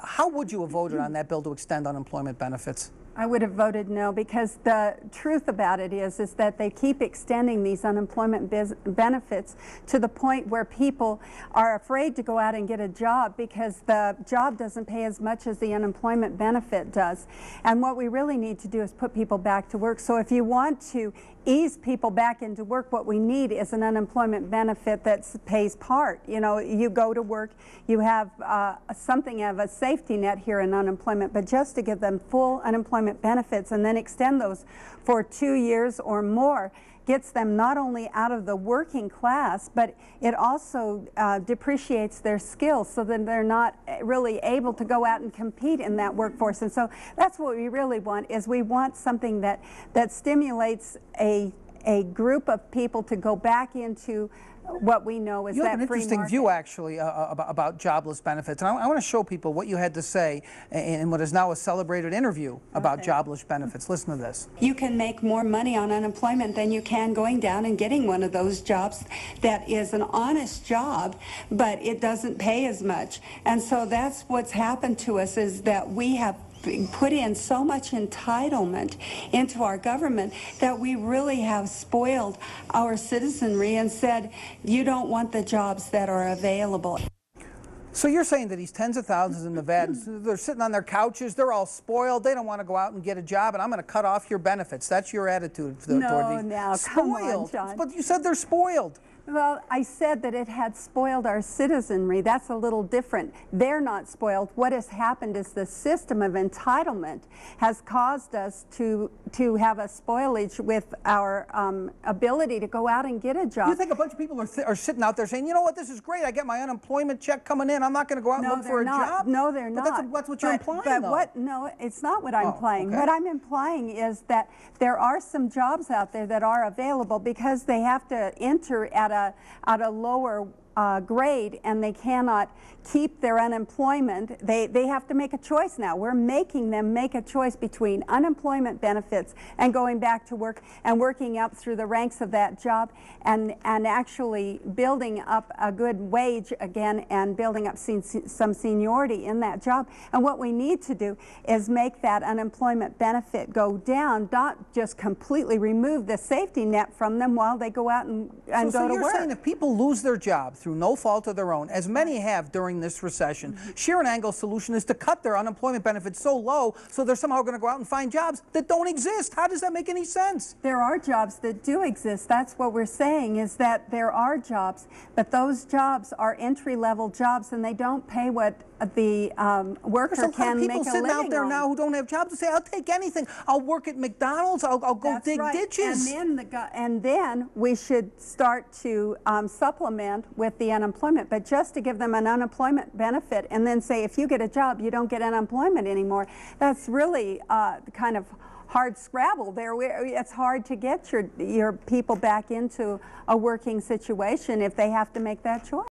How would you have voted on that bill to extend unemployment benefits? I would have voted no, because the truth about it is that they keep extending these unemployment benefits to the point where people are afraid to go out and get a job because the job doesn't pay as much as the unemployment benefit does. And what we really need to do is put people back to work. So if you want to ease people back into work, what we need is an unemployment benefit that pays part. You know, you go to work, you have something of a safety net here in unemployment, but just to give them full unemployment benefits and then extend those for 2 years or more gets them not only out of the working class, but it also depreciates their skills so that they're not really able to go out and compete in that workforce. And so that's what we really want, is we want something that stimulates a group of people to go back into what we know is that free market. You have an interesting view, actually, about jobless benefits. And I want to show people what you had to say in what is now a celebrated interview about jobless benefits. Listen to this. You can make more money on unemployment than you can going down and getting one of those jobs that is an honest job, but it doesn't pay as much. And so that's what's happened to us, is that we have put in so much entitlement into our government that we really have spoiled our citizenry and said, you don't want the jobs that are available. So you're saying that these tens of thousands of Nevadans, they're sitting on their couches, they're all spoiled, they don't want to go out and get a job, and I'm going to cut off your benefits. That's your attitude toward these. No, come on, John. But you said they're spoiled. Well, I said that it had spoiled our citizenry. That's a little different. They're not spoiled. What has happened is the system of entitlement has caused us to have a spoilage with our ability to go out and get a job. You think a bunch of people are sitting out there saying, you know what, this is great, I get my unemployment check coming in, I'm not going to go out and look for a job? No, they're not. That's what you're implying, though. No, it's not what I'm implying. Okay. What I'm implying is that there are some jobs out there that are available because they have to enter at a lower grade, and they cannot keep their unemployment. They have to make a choice now. We're making them make a choice between unemployment benefits and going back to work and working up through the ranks of that job and actually building up a good wage again and building up some seniority in that job. And what we need to do is make that unemployment benefit go down, not just completely remove the safety net from them while they go out and go to work. So you're saying if people lose their job through no fault of their own, as many have during this recession, Sharron Angle's solution is to cut their unemployment benefits so low so they're somehow going to go out and find jobs that don't exist. How does that make any sense? There are jobs that do exist. That's what we're saying, is that there are jobs, but those jobs are entry-level jobs and they don't pay what the worker can make a living on. There's a lot of people sitting out there now who don't have jobs to say, I'll take anything. I'll work at McDonald's. I'll go dig ditches. And then we should start to supplement with the unemployment, but just to give them an unemployment benefit and then say, if you get a job, you don't get unemployment anymore. That's really kind of hard scrabble there. It's hard to get your people back into a working situation if they have to make that choice.